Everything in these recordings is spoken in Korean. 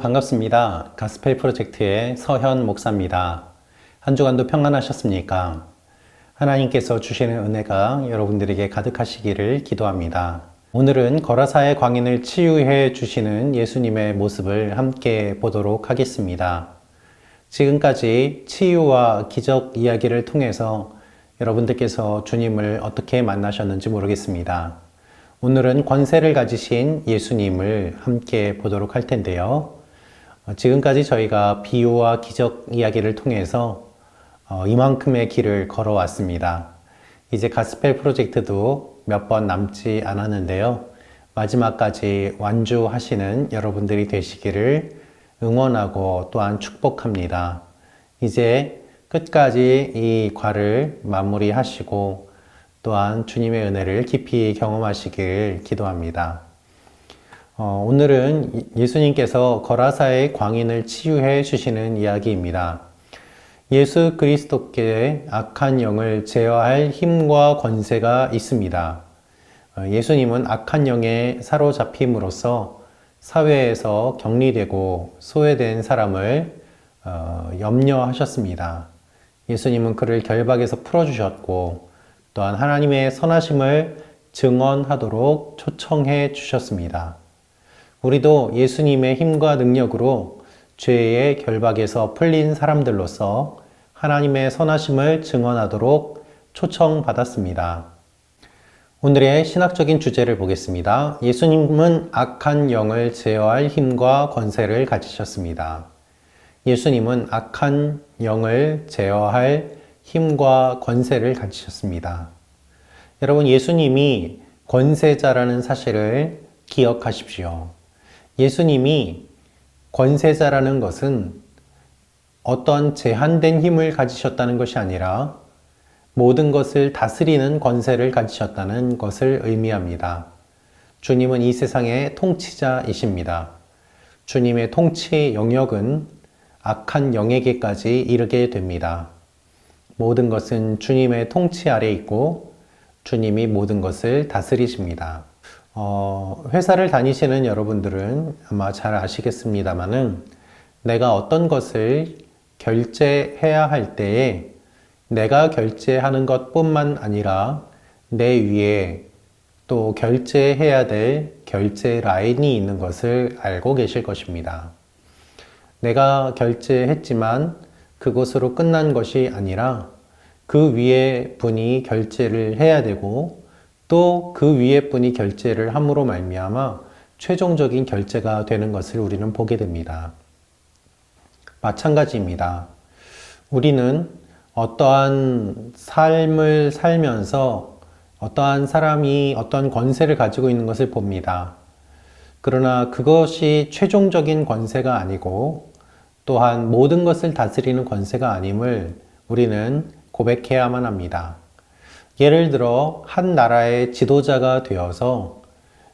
반갑습니다. 가스펠 프로젝트의 서현 목사입니다. 한 주간도 평안하셨습니까? 하나님께서 주시는 은혜가 여러분들에게 가득하시기를 기도합니다. 오늘은 거라사의 광인을 치유해 주시는 예수님의 모습을 함께 보도록 하겠습니다. 지금까지 치유와 기적 이야기를 통해서 여러분들께서 주님을 어떻게 만나셨는지 모르겠습니다. 오늘은 권세를 가지신 예수님을 함께 보도록 할 텐데요. 지금까지 저희가 비유와 기적 이야기를 통해서 이만큼의 길을 걸어왔습니다. 이제 가스펠 프로젝트도 몇 번 남지 않았는데요. 마지막까지 완주하시는 여러분들이 되시기를 응원하고 또한 축복합니다. 이제 끝까지 이 과를 마무리하시고 또한 주님의 은혜를 깊이 경험하시길 기도합니다. 오늘은 예수님께서 거라사의 광인을 치유해 주시는 이야기입니다. 예수 그리스도께 악한 영을 제어할 힘과 권세가 있습니다. 예수님은 악한 영에 사로잡힘으로써 사회에서 격리되고 소외된 사람을 염려하셨습니다. 예수님은 그를 결박에서 풀어주셨고 또한 하나님의 선하심을 증언하도록 초청해 주셨습니다. 우리도 예수님의 힘과 능력으로 죄의 결박에서 풀린 사람들로서 하나님의 선하심을 증언하도록 초청받았습니다. 오늘의 신학적인 주제를 보겠습니다. 예수님은 악한 영을 제어할 힘과 권세를 가지셨습니다. 예수님은 악한 영을 제어할 힘과 권세를 가지셨습니다. 여러분, 예수님이 권세자라는 사실을 기억하십시오. 예수님이 권세자라는 것은 어떤 제한된 힘을 가지셨다는 것이 아니라 모든 것을 다스리는 권세를 가지셨다는 것을 의미합니다. 주님은 이 세상의 통치자이십니다. 주님의 통치 영역은 악한 영에게까지 이르게 됩니다. 모든 것은 주님의 통치 아래 있고 주님이 모든 것을 다스리십니다. 회사를 다니시는 여러분들은 아마 잘 아시겠습니다만은 내가 어떤 것을 결제해야 할 때에 내가 결제하는 것뿐만 아니라 내 위에 또 결제해야 될 결제 라인이 있는 것을 알고 계실 것입니다. 내가 결제했지만 그것으로 끝난 것이 아니라 그 위에 분이 결제를 해야 되고 또 그 위에 분이 결제를 함으로 말미암아 최종적인 결제가 되는 것을 우리는 보게 됩니다. 마찬가지입니다. 우리는 어떠한 삶을 살면서 어떠한 사람이 어떠한 권세를 가지고 있는 것을 봅니다. 그러나 그것이 최종적인 권세가 아니고 또한 모든 것을 다스리는 권세가 아님을 우리는 고백해야만 합니다. 예를 들어 한 나라의 지도자가 되어서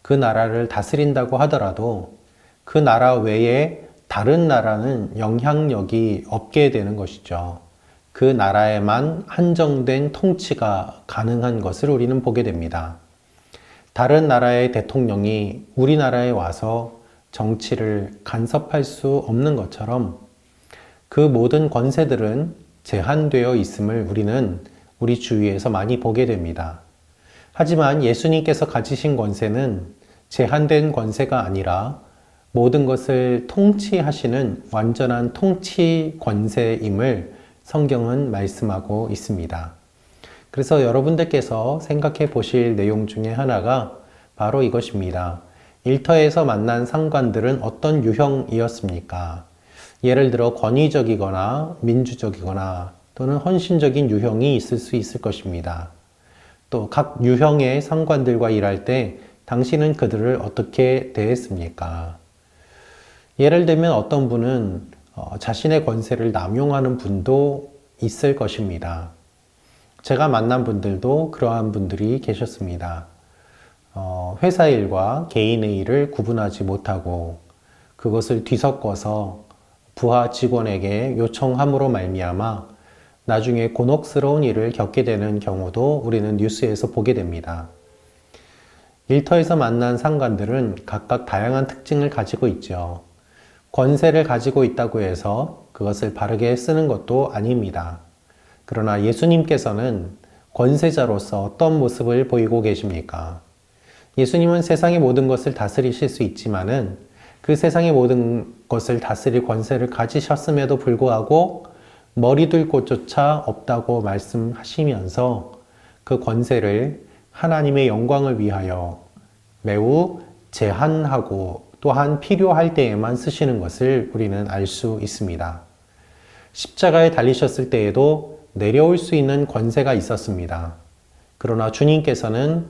그 나라를 다스린다고 하더라도 그 나라 외에 다른 나라는 영향력이 없게 되는 것이죠. 그 나라에만 한정된 통치가 가능한 것을 우리는 보게 됩니다. 다른 나라의 대통령이 우리나라에 와서 정치를 간섭할 수 없는 것처럼 그 모든 권세들은 제한되어 있음을 우리는 우리 주위에서 많이 보게 됩니다. 하지만 예수님께서 가지신 권세는 제한된 권세가 아니라 모든 것을 통치하시는 완전한 통치 권세임을 성경은 말씀하고 있습니다. 그래서 여러분들께서 생각해 보실 내용 중에 하나가 바로 이것입니다. 일터에서 만난 상관들은 어떤 유형이었습니까? 예를 들어 권위적이거나 민주적이거나 또는 헌신적인 유형이 있을 수 있을 것입니다. 또 각 유형의 상관들과 일할 때 당신은 그들을 어떻게 대했습니까? 예를 들면 어떤 분은 자신의 권세를 남용하는 분도 있을 것입니다. 제가 만난 분들도 그러한 분들이 계셨습니다. 회사 일과 개인의 일을 구분하지 못하고 그것을 뒤섞어서 부하 직원에게 요청함으로 말미암아 나중에 곤혹스러운 일을 겪게 되는 경우도 우리는 뉴스에서 보게 됩니다. 일터에서 만난 상관들은 각각 다양한 특징을 가지고 있죠. 권세를 가지고 있다고 해서 그것을 바르게 쓰는 것도 아닙니다. 그러나 예수님께서는 권세자로서 어떤 모습을 보이고 계십니까? 예수님은 세상의 모든 것을 다스리실 수 있지만은 그 세상의 모든 것을 다스릴 권세를 가지셨음에도 불구하고 머리둘 곳조차 없다고 말씀하시면서 그 권세를 하나님의 영광을 위하여 매우 제한하고 또한 필요할 때에만 쓰시는 것을 우리는 알 수 있습니다. 십자가에 달리셨을 때에도 내려올 수 있는 권세가 있었습니다. 그러나 주님께서는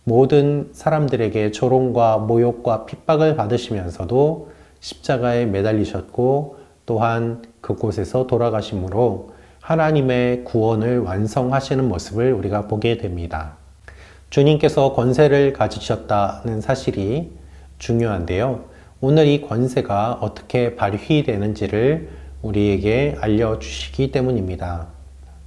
모든 사람들에게 조롱과 모욕과 핍박을 받으시면서도 십자가에 매달리셨고 또한 그곳에서 돌아가심으로 하나님의 구원을 완성하시는 모습을 우리가 보게 됩니다. 주님께서 권세를 가지셨다는 사실이 중요한데요. 오늘 이 권세가 어떻게 발휘되는지를 우리에게 알려주시기 때문입니다.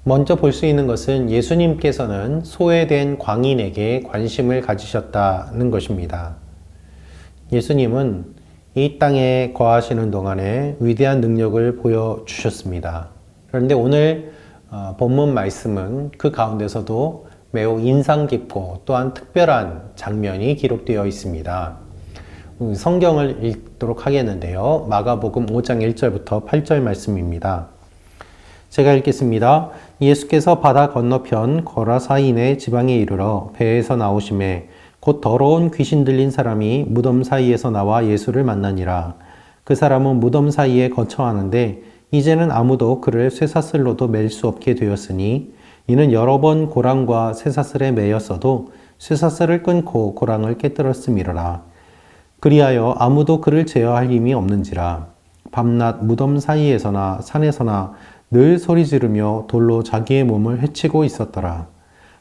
먼저 볼 수 있는 것은 예수님께서는 소외된 광인에게 관심을 가지셨다는 것입니다. 예수님은 이 땅에 거하시는 동안에 위대한 능력을 보여주셨습니다. 그런데 오늘 본문 말씀은 그 가운데서도 매우 인상 깊고 또한 특별한 장면이 기록되어 있습니다. 성경을 읽도록 하겠는데요. 마가복음 5장 1절부터 8절 말씀입니다. 제가 읽겠습니다. 예수께서 바다 건너편 거라사인의 지방에 이르러 배에서 나오심에 곧 더러운 귀신 들린 사람이 무덤 사이에서 나와 예수를 만나니라. 그 사람은 무덤 사이에 거처하는데 이제는 아무도 그를 쇠사슬로도 맬 수 없게 되었으니 이는 여러 번 고랑과 쇠사슬에 매였어도 쇠사슬을 끊고 고랑을 깨뜨렸음이로라. 그리하여 아무도 그를 제어할 힘이 없는지라. 밤낮 무덤 사이에서나 산에서나 늘 소리 지르며 돌로 자기의 몸을 해치고 있었더라.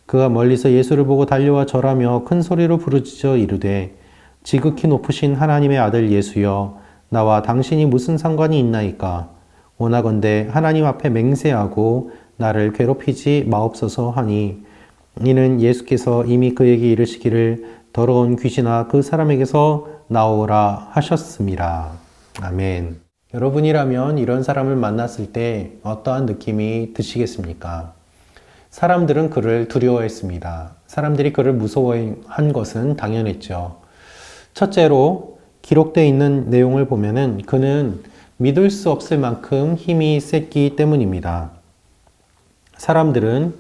그가 멀리서 예수를 보고 달려와 절하며 큰 소리로 부르짖어 이르되 지극히 높으신 하나님의 아들 예수여 나와 당신이 무슨 상관이 있나이까. 원하건대 하나님 앞에 맹세하고 나를 괴롭히지 마옵소서 하니 이는 예수께서 이미 그에게 이르시기를 더러운 귀신아 그 사람에게서 나오라 하셨습니다. 아멘. 여러분이라면 이런 사람을 만났을 때 어떠한 느낌이 드시겠습니까? 사람들은 그를 두려워했습니다. 사람들이 그를 무서워한 것은 당연했죠. 첫째로 기록되어 있는 내용을 보면은 그는 믿을 수 없을 만큼 힘이 셌기 때문입니다. 사람들은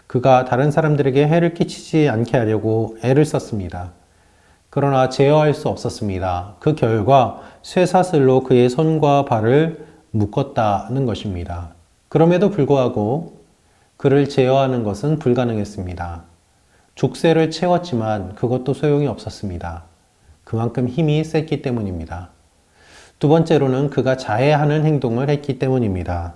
그가 다른 사람들에게 해를 끼치지 않게 하려고 애를 썼습니다. 그러나 제어할 수 없었습니다. 그 결과 쇠사슬로 그의 손과 발을 묶었다는 것입니다. 그럼에도 불구하고 그를 제어하는 것은 불가능했습니다. 족쇄를 채웠지만 그것도 소용이 없었습니다. 그만큼 힘이 셌기 때문입니다. 두 번째로는 그가 자해하는 행동을 했기 때문입니다.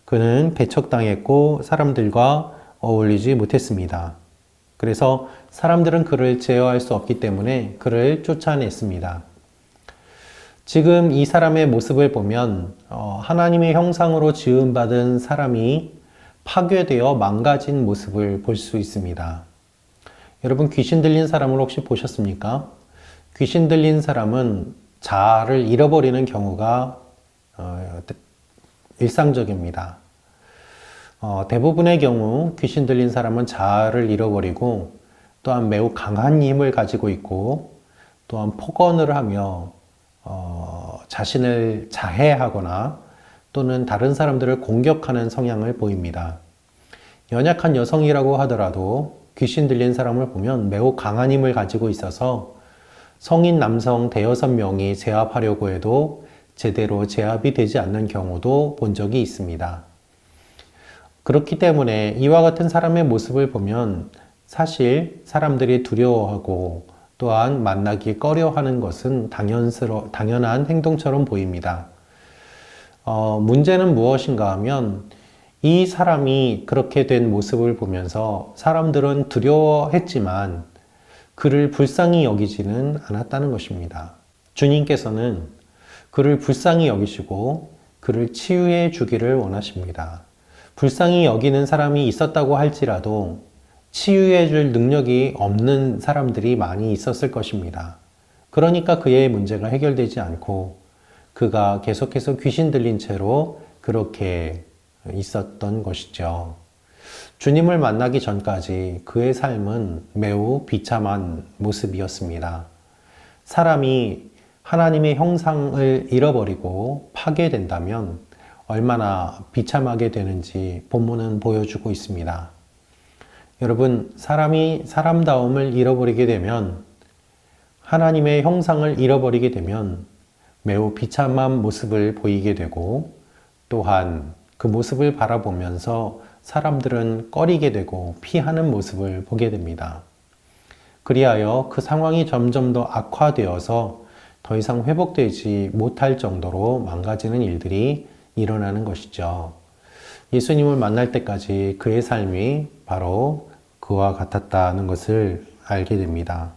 그는 배척당했고 사람들과 어울리지 못했습니다. 그래서 사람들은 그를 제어할 수 없기 때문에 그를 쫓아냈습니다. 지금 이 사람의 모습을 보면 하나님의 형상으로 지음받은 사람이 파괴되어 망가진 모습을 볼 수 있습니다. 여러분 귀신 들린 사람을 혹시 보셨습니까? 귀신 들린 사람은 자아를 잃어버리는 경우가 일상적입니다. 대부분의 경우 귀신 들린 사람은 자아를 잃어버리고 또한 매우 강한 힘을 가지고 있고 또한 폭언을 하며 자신을 자해하거나 또는 다른 사람들을 공격하는 성향을 보입니다. 연약한 여성이라고 하더라도 귀신 들린 사람을 보면 매우 강한 힘을 가지고 있어서 성인 남성 대여섯 명이 제압하려고 해도 제대로 제압이 되지 않는 경우도 본 적이 있습니다. 그렇기 때문에 이와 같은 사람의 모습을 보면 사실 사람들이 두려워하고 또한 만나기 꺼려하는 것은 당연한 행동처럼 보입니다. 문제는 무엇인가 하면 이 사람이 그렇게 된 모습을 보면서 사람들은 두려워했지만 그를 불쌍히 여기지는 않았다는 것입니다. 주님께서는 그를 불쌍히 여기시고 그를 치유해 주기를 원하십니다. 불쌍히 여기는 사람이 있었다고 할지라도 치유해 줄 능력이 없는 사람들이 많이 있었을 것입니다. 그러니까 그의 문제가 해결되지 않고 그가 계속해서 귀신 들린 채로 그렇게 있었던 것이죠. 주님을 만나기 전까지 그의 삶은 매우 비참한 모습이었습니다. 사람이 하나님의 형상을 잃어버리고 파괴된다면 얼마나 비참하게 되는지 본문은 보여주고 있습니다. 여러분, 사람이 사람다움을 잃어버리게 되면, 하나님의 형상을 잃어버리게 되면 매우 비참한 모습을 보이게 되고, 또한 그 모습을 바라보면서 사람들은 꺼리게 되고 피하는 모습을 보게 됩니다. 그리하여 그 상황이 점점 더 악화되어서 더 이상 회복되지 못할 정도로 망가지는 일들이 일어나는 것이죠. 예수님을 만날 때까지 그의 삶이 바로 그와 같았다는 것을 알게 됩니다.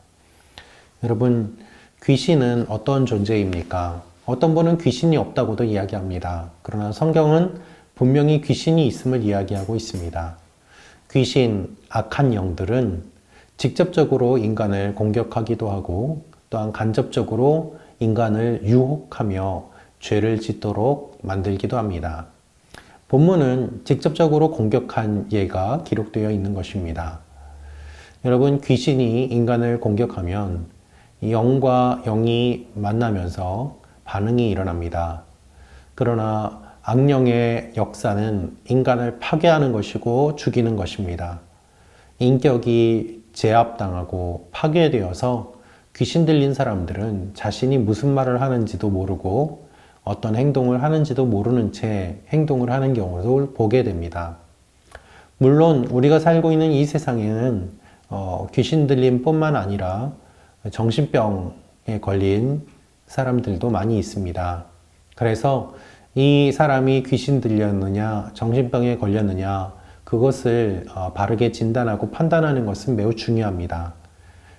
여러분, 귀신은 어떤 존재입니까? 어떤 분은 귀신이 없다고도 이야기합니다. 그러나 성경은 분명히 귀신이 있음을 이야기하고 있습니다. 귀신, 악한 영들은 직접적으로 인간을 공격하기도 하고 또한 간접적으로 인간을 유혹하며 죄를 짓도록 만들기도 합니다. 본문은 직접적으로 공격한 예가 기록되어 있는 것입니다. 여러분, 귀신이 인간을 공격하면 영과 영이 만나면서 반응이 일어납니다. 그러나 악령의 역사는 인간을 파괴하는 것이고 죽이는 것입니다. 인격이 제압당하고 파괴되어서 귀신 들린 사람들은 자신이 무슨 말을 하는지도 모르고 어떤 행동을 하는지도 모르는 채 행동을 하는 경우를 보게 됩니다. 물론 우리가 살고 있는 이 세상에는 귀신 들림 뿐만 아니라 정신병에 걸린 사람들도 많이 있습니다. 그래서 이 사람이 귀신 들렸느냐, 정신병에 걸렸느냐, 그것을 바르게 진단하고 판단하는 것은 매우 중요합니다.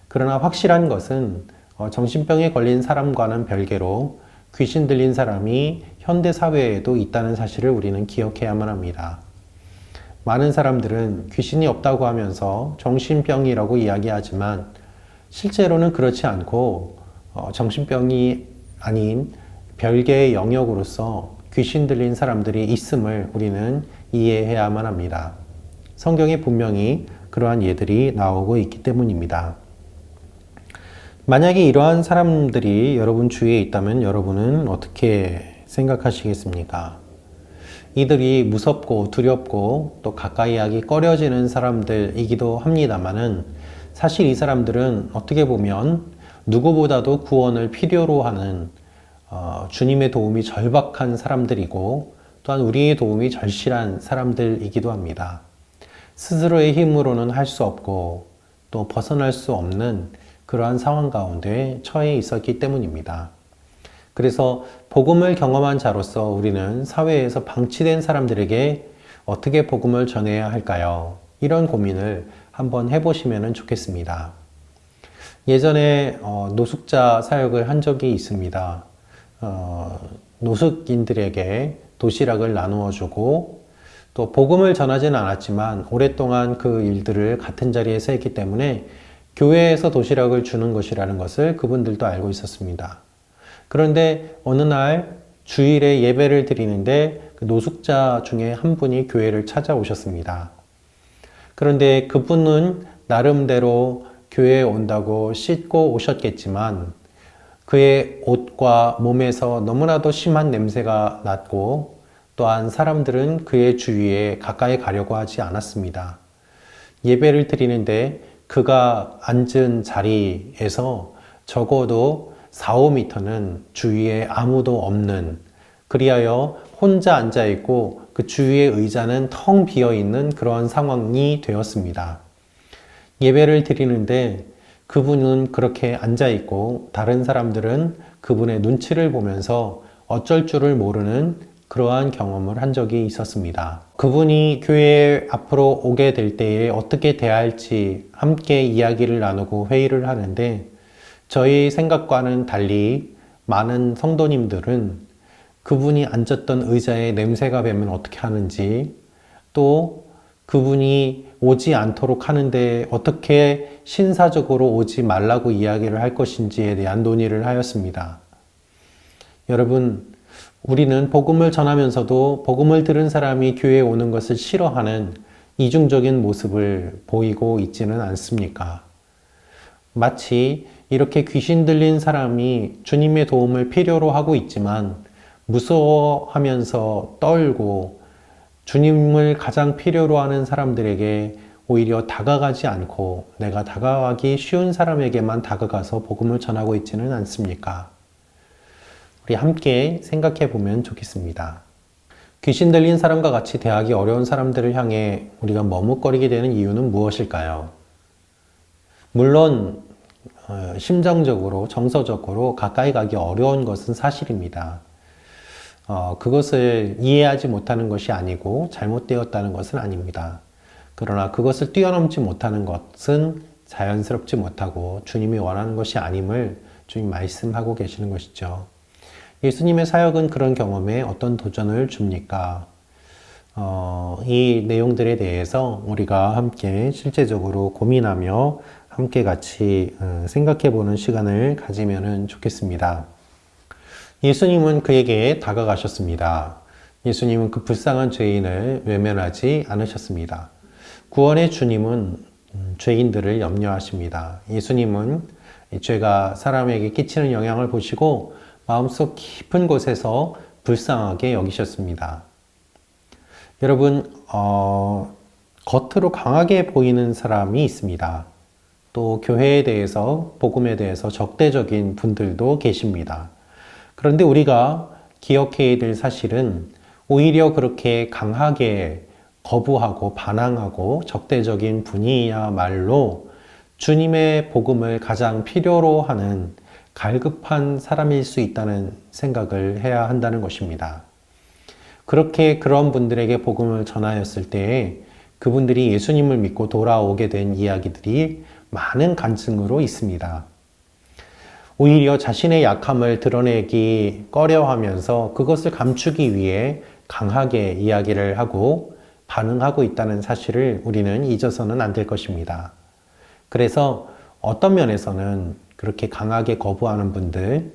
그러나 확실한 것은 정신병에 걸린 사람과는 별개로 귀신 들린 사람이 현대 사회에도 있다는 사실을 우리는 기억해야만 합니다. 많은 사람들은 귀신이 없다고 하면서 정신병이라고 이야기하지만 실제로는 그렇지 않고 정신병이 아닌 별개의 영역으로서 귀신 들린 사람들이 있음을 우리는 이해해야만 합니다. 성경에 분명히 그러한 예들이 나오고 있기 때문입니다. 만약에 이러한 사람들이 여러분 주위에 있다면 여러분은 어떻게 생각하시겠습니까? 이들이 무섭고 두렵고 또 가까이 하기 꺼려지는 사람들이기도 합니다만은 사실 이 사람들은 어떻게 보면 누구보다도 구원을 필요로 하는 주님의 도움이 절박한 사람들이고 또한 우리의 도움이 절실한 사람들이기도 합니다. 스스로의 힘으로는 할 수 없고 또 벗어날 수 없는 그러한 상황 가운데 처해 있었기 때문입니다. 그래서 복음을 경험한 자로서 우리는 사회에서 방치된 사람들에게 어떻게 복음을 전해야 할까요? 이런 고민을 한번 해보시면 좋겠습니다. 예전에 노숙자 사역을 한 적이 있습니다. 노숙인들에게 도시락을 나누어 주고 또 복음을 전하지는 않았지만 오랫동안 그 일들을 같은 자리에서 했기 때문에 교회에서 도시락을 주는 것이라는 것을 그분들도 알고 있었습니다. 그런데 어느 날 주일에 예배를 드리는데 그 노숙자 중에 한 분이 교회를 찾아오셨습니다. 그런데 그분은 나름대로 교회에 온다고 씻고 오셨겠지만 그의 옷과 몸에서 너무나도 심한 냄새가 났고 또한 사람들은 그의 주위에 가까이 가려고 하지 않았습니다. 예배를 드리는데 그가 앉은 자리에서 적어도 4, 5m는 주위에 아무도 없는, 그리하여 혼자 앉아있고 그 주위의 의자는 텅 비어있는 그런 상황이 되었습니다. 예배를 드리는데 그분은 그렇게 앉아있고 다른 사람들은 그분의 눈치를 보면서 어쩔 줄을 모르는 그러한 경험을 한 적이 있었습니다. 그분이 교회 앞으로 오게 될 때에 어떻게 대할지 함께 이야기를 나누고 회의를 하는데 저희 생각과는 달리 많은 성도님들은 그분이 앉았던 의자에 냄새가 배면 어떻게 하는지, 또 그분이 오지 않도록 하는데 어떻게 신사적으로 오지 말라고 이야기를 할 것인지에 대한 논의를 하였습니다. 여러분, 우리는 복음을 전하면서도 복음을 들은 사람이 교회에 오는 것을 싫어하는 이중적인 모습을 보이고 있지는 않습니까? 마치 이렇게 귀신 들린 사람이 주님의 도움을 필요로 하고 있지만 무서워하면서 떨고 주님을 가장 필요로 하는 사람들에게 오히려 다가가지 않고 내가 다가가기 쉬운 사람에게만 다가가서 복음을 전하고 있지는 않습니까? 우리 함께 생각해 보면 좋겠습니다. 귀신 들린 사람과 같이 대하기 어려운 사람들을 향해 우리가 머뭇거리게 되는 이유는 무엇일까요? 물론 심정적으로, 정서적으로 가까이 가기 어려운 것은 사실입니다. 그것을 이해하지 못하는 것이 아니고 잘못되었다는 것은 아닙니다. 그러나 그것을 뛰어넘지 못하는 것은 자연스럽지 못하고 주님이 원하는 것이 아님을 주님 말씀하고 계시는 것이죠. 예수님의 사역은 그런 경험에 어떤 도전을 줍니까? 이 내용들에 대해서 우리가 함께 실제적으로 고민하며 함께 같이 생각해 보는 시간을 가지면 좋겠습니다. 예수님은 그에게 다가가셨습니다. 예수님은 그 불쌍한 죄인을 외면하지 않으셨습니다. 구원의 주님은 죄인들을 염려하십니다. 예수님은 이 죄가 사람에게 끼치는 영향을 보시고 마음속 깊은 곳에서 불쌍하게 여기셨습니다. 여러분, 겉으로 강하게 보이는 사람이 있습니다. 또 교회에 대해서, 복음에 대해서 적대적인 분들도 계십니다. 그런데 우리가 기억해야 될 사실은 오히려 그렇게 강하게 거부하고 반항하고 적대적인 분이야말로 주님의 복음을 가장 필요로 하는 갈급한 사람일 수 있다는 생각을 해야 한다는 것입니다. 그렇게 그런 분들에게 복음을 전하였을 때에 그분들이 예수님을 믿고 돌아오게 된 이야기들이 많은 간증으로 있습니다. 오히려 자신의 약함을 드러내기 꺼려하면서 그것을 감추기 위해 강하게 이야기를 하고 반응하고 있다는 사실을 우리는 잊어서는 안 될 것입니다. 그래서 어떤 면에서는 그렇게 강하게 거부하는 분들,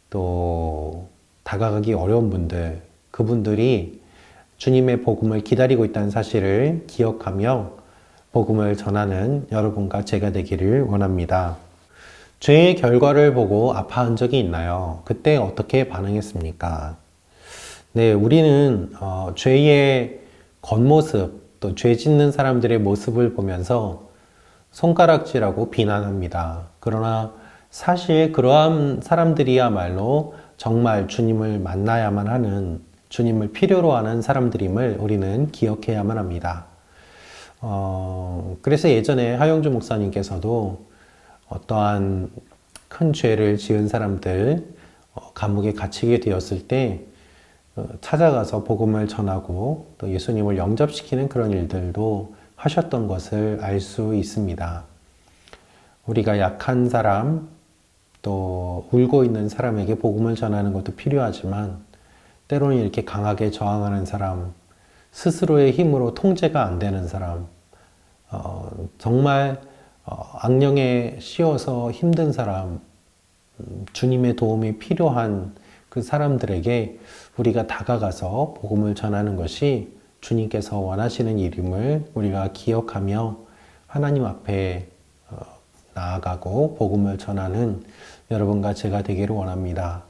또 다가가기 어려운 분들, 그분들이 주님의 복음을 기다리고 있다는 사실을 기억하며 복음을 전하는 여러분과 제가 되기를 원합니다. 죄의 결과를 보고 아파한 적이 있나요? 그때 어떻게 반응했습니까? 네, 우리는 죄의 겉모습, 또 죄 짓는 사람들의 모습을 보면서 손가락질하고 비난합니다. 그러나 사실 그러한 사람들이야말로 정말 주님을 만나야만 하는, 주님을 필요로 하는 사람들임을 우리는 기억해야만 합니다. 그래서 예전에 하영주 목사님께서도 어떠한 큰 죄를 지은 사람들, 감옥에 갇히게 되었을 때 찾아가서 복음을 전하고 또 예수님을 영접시키는 그런 일들도 하셨던 것을 알 수 있습니다. 우리가 약한 사람, 또 울고 있는 사람에게 복음을 전하는 것도 필요하지만 때로는 이렇게 강하게 저항하는 사람, 스스로의 힘으로 통제가 안 되는 사람, 정말 악령에 씌워서 힘든 사람, 주님의 도움이 필요한 그 사람들에게 우리가 다가가서 복음을 전하는 것이 주님께서 원하시는 일임을 우리가 기억하며 하나님 앞에 나아가고 복음을 전하는 여러분과 제가 되기를 원합니다.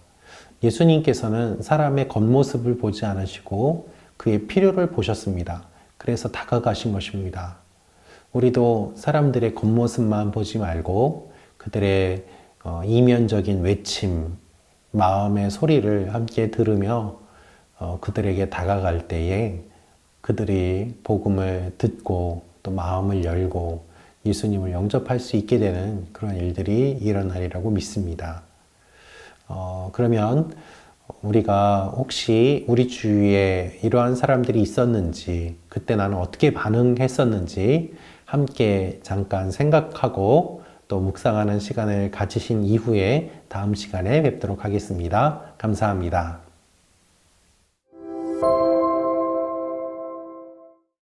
예수님께서는 사람의 겉모습을 보지 않으시고 그의 필요를 보셨습니다. 그래서 다가가신 것입니다. 우리도 사람들의 겉모습만 보지 말고 그들의 이면적인 외침, 마음의 소리를 함께 들으며 그들에게 다가갈 때에 그들이 복음을 듣고 또 마음을 열고 예수님을 영접할 수 있게 되는 그런 일들이 일어나리라고 믿습니다. 그러면 우리가 혹시 우리 주위에 이러한 사람들이 있었는지, 그때 나는 어떻게 반응했었는지 함께 잠깐 생각하고 또 묵상하는 시간을 가지신 이후에 다음 시간에 뵙도록 하겠습니다. 감사합니다.